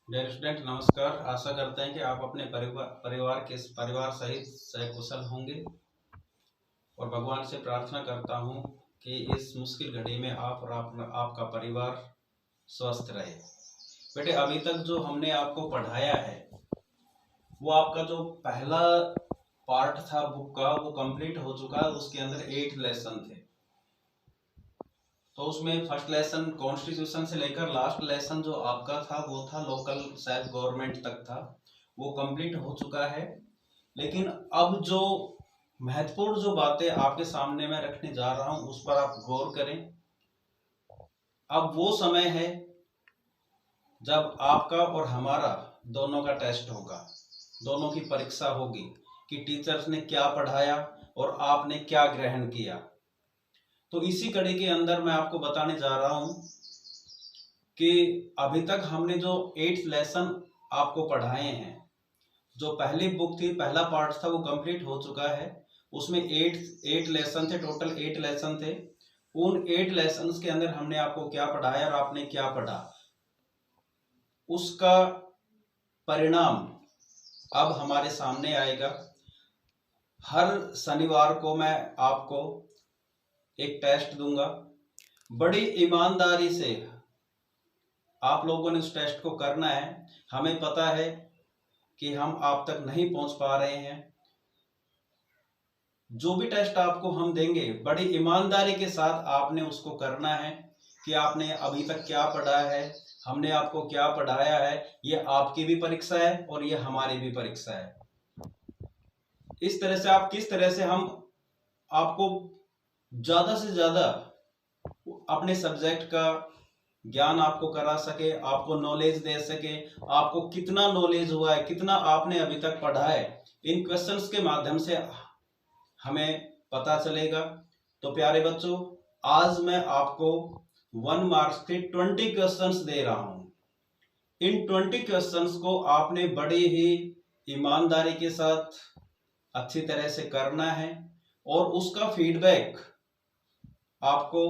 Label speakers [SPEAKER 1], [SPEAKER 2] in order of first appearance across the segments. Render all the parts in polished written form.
[SPEAKER 1] Dear student नमस्कार। आशा करते हैं कि आप अपने परिवार सहित सकुशल होंगे और भगवान से प्रार्थना करता हूं कि इस मुश्किल घड़ी में आप और आपका परिवार स्वस्थ रहे। बेटे, अभी तक जो हमने आपको पढ़ाया है वो आपका जो पहला पार्ट था बुक का वो कंप्लीट हो चुका है। उसके अंदर 8 लेसन थे। तो उसमें फर्स्ट लेसन कॉन्स्टिट्यूशन से लेकर लास्ट लेसन जो आपका था वो था लोकल सेल्फ गवर्नमेंट तक था, वो कंप्लीट हो चुका है। लेकिन अब जो महत्वपूर्ण जो बातें आपके सामने मैं रखने जा रहा हूं उस पर आप गौर करें। अब वो समय है जब आपका और हमारा दोनों का टेस्ट होगा, दोनों की परीक्षा होगी कि टीचर्स ने क्या पढ़ाया और आपने क्या ग्रहण किया। तो इसी कड़ी के अंदर मैं आपको बताने जा रहा हूं कि अभी तक हमने जो 8 लेसन आपको पढ़ाए हैं, जो पहली बुक थी पहला पार्ट था वो कंप्लीट हो चुका है। उसमें 8 लेसन थे, टोटल 8 लेसन थे। उन 8 लेसन्स के अंदर हमने आपको क्या पढ़ाया और आपने क्या पढ़ा, उसका परिणाम अब हमारे सामने आएगा। हर शनिवार को मैं आपको एक टेस्ट दूंगा। बड़ी ईमानदारी से आप लोगों ने उस टेस्ट को करना है। हमें पता है कि हम आप तक नहीं पहुंच पा रहे हैं। जो भी टेस्ट आपको हम देंगे बड़ी ईमानदारी के साथ आपने उसको करना है कि आपने अभी तक क्या पढ़ा है, हमने आपको क्या पढ़ाया है। ये आपकी भी परीक्षा है और ये हमारी भी परीक्षा है। इस तरह से आप किस तरह से हम आपको ज्यादा से ज्यादा अपने सब्जेक्ट का ज्ञान आपको करा सके, आपको नॉलेज दे सके, आपको कितना नॉलेज हुआ है, कितना आपने अभी तक पढ़ा है, इन क्वेश्चंस के माध्यम से हमें पता चलेगा। तो प्यारे बच्चों, आज मैं आपको 1 मार्क्स के 20 क्वेश्चंस दे रहा हूं। इन 20 क्वेश्चंस को आपने बड़ी ही ईमानदारी के साथ अच्छी तरह से करना है और उसका फीडबैक आपको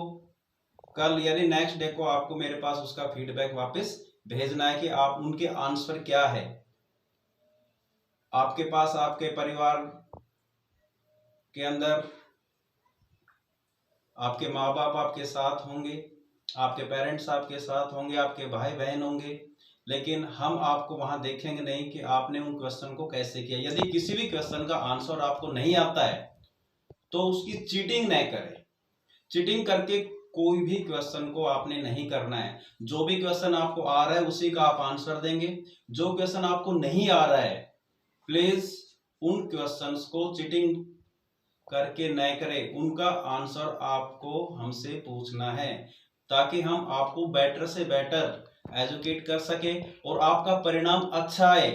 [SPEAKER 1] कल यानी नेक्स्ट डे को आपको मेरे पास उसका फीडबैक वापस भेजना है कि आप उनके आंसर क्या है। आपके पास आपके परिवार के अंदर आपके माँ बाप आपके साथ होंगे, आपके पेरेंट्स आपके साथ होंगे, आपके भाई बहन होंगे, लेकिन हम आपको वहां देखेंगे नहीं कि आपने उन क्वेश्चन को कैसे किया। यदि किसी भी क्वेश्चन का आंसर आपको नहीं आता है तो उसकी चीटिंग नहीं करें। चीटिंग करके कोई भी क्वेश्चन को आपने नहीं करना है। जो भी क्वेश्चन आपको आ रहा है उसी का आप आंसर देंगे। जो क्वेश्चन आपको नहीं आ रहा है प्लीज उन क्वेश्चंस को चीटिंग करके नहीं करें, उनका आंसर आपको हमसे पूछना है ताकि हम आपको बेटर से बेटर एजुकेट कर सके और आपका परिणाम अच्छा आए।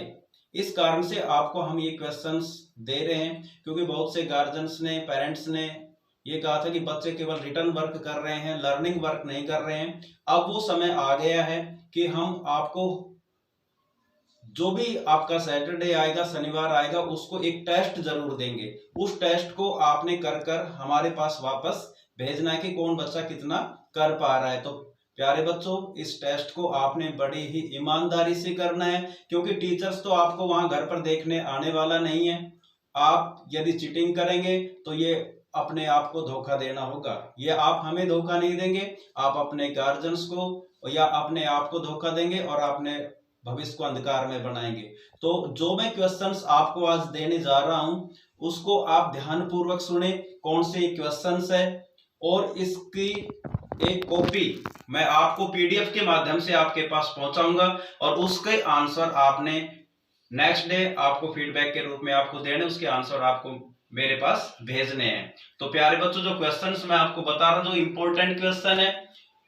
[SPEAKER 1] इस कारण से आपको हम ये क्वेश्चंस दे रहे हैं क्योंकि बहुत से गार्जियंस ने, पेरेंट्स ने ये कहा था कि बच्चे केवल रिटर्न वर्क कर रहे हैं, लर्निंग वर्क नहीं कर रहे हैं। अब वो समय आ गया है कि हम आपको जो भी आपका सैटरडे आएगा, शनिवार आएगा, उसको एक टेस्ट जरूर देंगे। उस टेस्ट को आपने कर कर हमारे पास वापस भेजना है कि कौन बच्चा कितना कर पा रहा है। तो प्यारे बच्चों, इस टेस्ट को आपने बड़ी ही ईमानदारी से करना है क्योंकि टीचर्स तो आपको वहां घर पर देखने आने वाला नहीं है। आप यदि चीटिंग करेंगे तो ये अपने आप को धोखा देना होगा। ये आप हमें धोखा नहीं देंगे, आप अपने गार्जियंस को या अपने आप को धोखा देंगे और अपने भविष्य को अंधकार में बनाएंगे। तो जो मैं क्वेश्चंस आपको आज देने जा रहा हूं उसको आप ध्यान पूर्वक सुने, कौन से क्वेश्चंस है, और इसकी एक कॉपी मैं आपको पीडीएफ के माध्यम से आपके पास पहुंचाऊंगा और उसके आंसर आपने नेक्स्ट डे आपको फीडबैक के रूप में आपको देने, उसके आंसर आपको मेरे पास भेजने हैं। तो प्यारे बच्चों, जो क्वेश्चंस मैं आपको बता रहा हूं, जो इंपॉर्टेंट क्वेश्चन है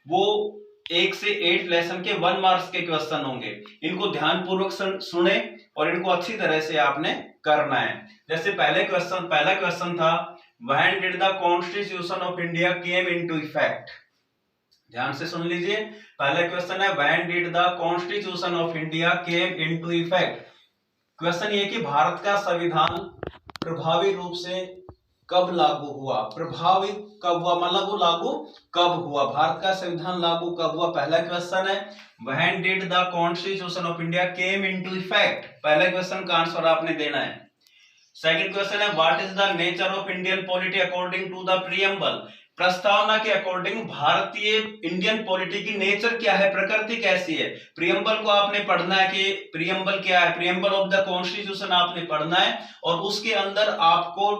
[SPEAKER 1] वो 1 से 8 लेसन के 1 मार्क्स के क्वेश्चन होंगे। इनको ध्यान पूर्वक सुने और इनको अच्छी तरह से आपने करना है। जैसे पहला क्वेश्चन था, when did the constitution of India came into effect. ध्यान से सुन लीजिए। पहला क्वेश्चन है, when did the constitution of India came into effect. Question ये कि भारत का संविधान प्रभावी रूप से कब लागू हुआ, प्रभावित कब हुआ, मतलब वो लागू कब हुआ, भारत का संविधान लागू कब हुआ, पहला क्वेश्चन है। When did the constitution of India came into effect, पहले क्वेश्चन का आंसर आपने देना है। सेकंड क्वेश्चन है what is the nature of Indian polity according to the preamble, प्रस्तावना के अकॉर्डिंग भारतीय इंडियन पॉलिटी की नेचर क्या है, प्रकृति कैसी है। प्रीएम्बल को आपने पढ़ना है कि प्रीएम्बल क्या है, प्रीएम्बल ऑफ द कॉन्स्टिट्यूशन आपने पढ़ना है और उसके अंदर आपको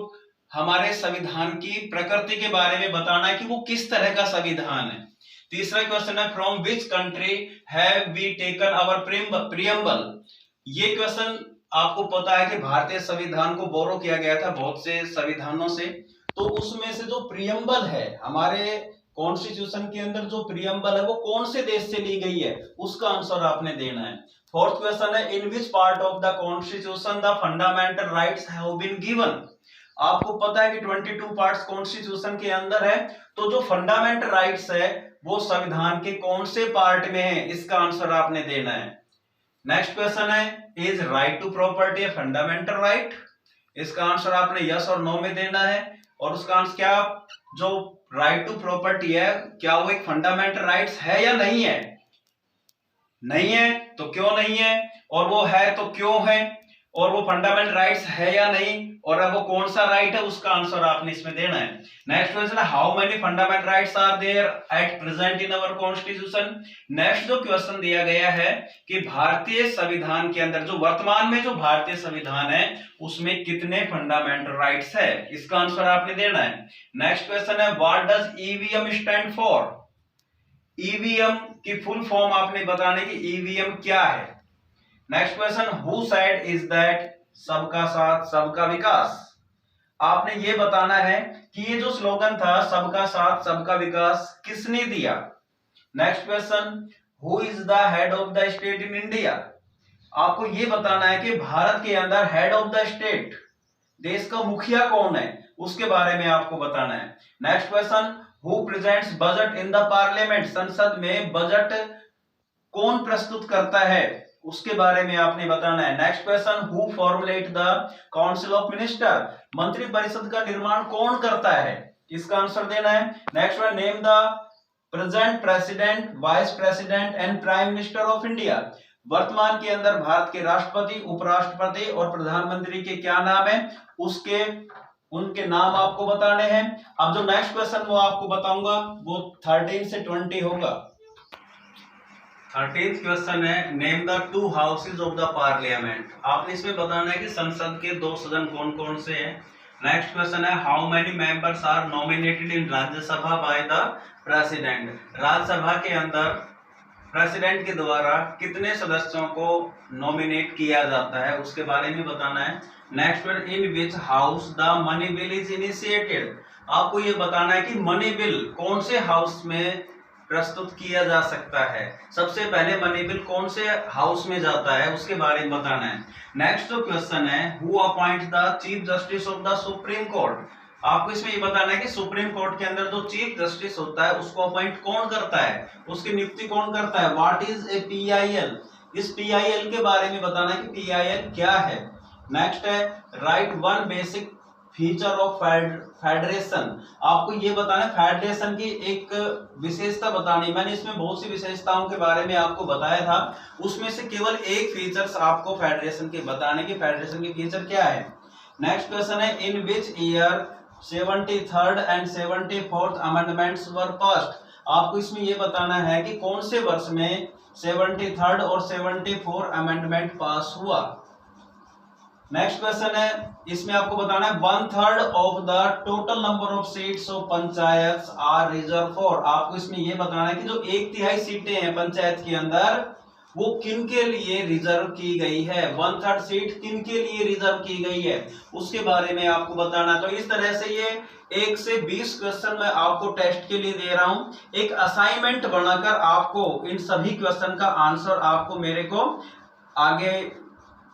[SPEAKER 1] हमारे संविधान की प्रकृति के बारे में बताना है कि वो किस तरह का संविधान है। तीसरा क्वेश्चन है from which country have we taken our preamble, ये क्वेश्चन आपको पता है कि भारतीय संविधान को बोरो किया गया था बहुत से संविधानों से, तो उसमें से जो प्रीएम्बल है हमारे कॉन्स्टिट्यूशन के अंदर जो प्रीएम्बल है वो कौन से देश से ली गई है, उसका आंसर आपने देना है। फोर्थ क्वेश्चन है in which part of the constitution the fundamental rights have been given, आपको पता है कि 22 पार्ट्स कॉन्स्टिट्यूशन के अंदर है, तो जो फंडामेंटल राइट्स है वो संविधान के कौन से पार्ट में है, इसका आंसर आपने देना है। नेक्स्ट क्वेश्चन है is right to property a fundamental right, इसका आंसर आपने यस और नो में देना है। और उसका आंसर क्या, जो राइट टू प्रॉपर्टी है क्या वो एक फंडामेंटल राइट्स है या नहीं है, नहीं है तो क्यों नहीं है, और वो है तो क्यों है, और वो फंडामेंटल राइट्स है या नहीं, और अब वो कौन सा राइट है, उसका आंसर आपने इसमें देना है। नेक्स्ट क्वेश्चन है how many fundamental rights are there at present in our constitution, next जो क्वेश्चन दिया गया है कि भारतीय संविधान के अंदर जो वर्तमान में जो भारतीय संविधान है उसमें कितने फंडामेंटल राइट्स है, इसका आंसर आपने देना है। नेक्स्ट क्वेश्चन है what does EVM stand for, EVM की फुल फॉर्म आपने बताने की ईवीएम क्या है। Next question who said is that, सबका साथ सबका विकास, आपने ये बताना है कि ये जो स्लोगन था सबका साथ सबका विकास किसने दिया। Next question who is the head of the state in India, आपको ये बताना है कि भारत के अंदर हेड ऑफ द स्टेट, देश का मुखिया कौन है, उसके बारे में आपको बताना है। Next question who presents budget in the parliament, संसद में बजट कौन प्रस्तुत करता है, उसके बारे में आपने बताना है। Next question who formulate the council of minister, मंत्री परिषद का निर्माण कौन करता है, इसका आंसर देना है। Next one name the present president, vice president and prime minister of India, वर्तमान के अंदर भारत के राष्ट्रपति, उपराष्ट्रपति और प्रधानमंत्री के क्या नाम है, उसके उनके नाम आपको बताने हैं। अब जो नेक्स्ट क्वेश्चन वो आपको बताऊंगा वो 13 से 20 होगा। 13th क्वेश्चन है name the two houses of the parliament, आपने इसमें बताना है कि संसद के दो सदन कौन कौन से हैं। नेक्स्ट क्वेश्चन है how many members are nominated in Rajya Sabha by the president, Rajya Sabha के अंदर प्रेसिडेंट के द्वारा कितने सदस्यों को नॉमिनेट किया जाता है, उसके बारे में बताना है। Next one in which house the money bill is initiated, आपको ये बताना है कि मनी बिल कौन से हाउस में प्रस्तुत किया जा सकता है, सबसे पहले मनी बिल कौन से हाउस में जाता है उसके बारे में बताना है। नेक्स्ट जो क्वेश्चन है who appoint the chief justice of the supreme court, आपको इसमें ये बताना है कि सुप्रीम कोर्ट के अंदर जो चीफ जस्टिस होता है उसको अपॉइंट कौन करता है, उसकी नियुक्ति कौन करता है। व्हाट इज ए पीआईएल, इस पीआईएल के बारे में बताना है कि पीआईएल क्या है। नेक्स्ट है right one basic feature of federation, आपको ये बताना है फेडरेशन की एक विशेषता बतानी, मैंने इसमें बहुत सी विशेषताओं के बारे में आपको बताया था, उसमें से केवल एक फीचर्स आपको फेडरेशन के बताने की, फेडरेशन के फीचर क्या है। नेक्स्ट क्वेश्चन है in which year 73rd and 74th amendments were passed, आपको इसमें ये बताना है कि कौन से वर्ष में 73rd और 74th अमेंडमेंट पास हुआ। नेक्स्ट क्वेश्चन है इसमें आपको बताना है 1/3 of the total number of seats of panchayat are reserved for, आपको इसमें यह बताना है कि जो 1/3 सीटें हैं पंचायत के अंदर वो किन के लिए रिजर्व की गई है, 1/3 सीट किन के लिए रिजर्व की गई है उसके बारे में आपको बताना। तो इस तरह से ये 1 से 20 क्वेश्चन मैं आपको टेस्ट के लिए दे रहा हूं, एक असाइनमेंट बनाकर आपको इन सभी क्वेश्चन का आंसर आपको मेरे को आगे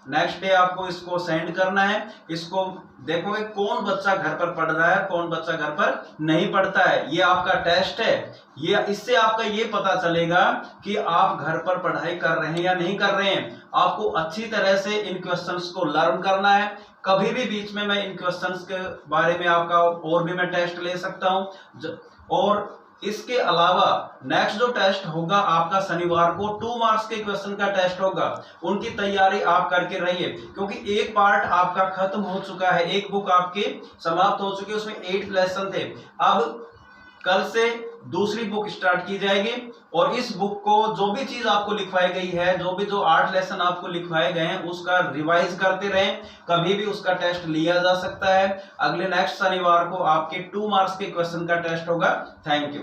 [SPEAKER 1] नेक्स्ट डे आपको इसको सेंड करना है। इसको देखोगे कौन बच्चा घर पर पढ़ रहा है, कौन बच्चा घर पर नहीं पढ़ता है। ये आपका टेस्ट है। ये इससे आपका ये पता चलेगा कि आप घर पर पढ़ाई कर रहे हैं या नहीं कर रहे हैं। आपको अच्छी तरह से इन क्वेश्चंस को लर्न करना है। कभी भी बीच में मैं इन क्वेश्चंस के बारे में आपका और भी मैं टेस्ट ले सकता हूं। और इसके अलावा नेक्स्ट जो टेस्ट होगा आपका शनिवार को 2 मार्क्स के क्वेश्चन का टेस्ट होगा। उनकी तैयारी आप करके रहिए, क्योंकि एक पार्ट आपका खत्म हो चुका है, एक बुक आपकी समाप्त हो चुकी है, उसमें 8 लेसन थे। अब कल से दूसरी बुक स्टार्ट की जाएगी और इस बुक को जो भी चीज आपको लिखवाई गई है, जो 8 लेसन आपको लिखवाए गए हैं, उसका रिवाइज करते रहें। कभी भी उसका टेस्ट लिया जा सकता है। अगले नेक्स्ट शनिवार को आपके 2 मार्क्स के क्वेश्चन का टेस्ट होगा। Thank you.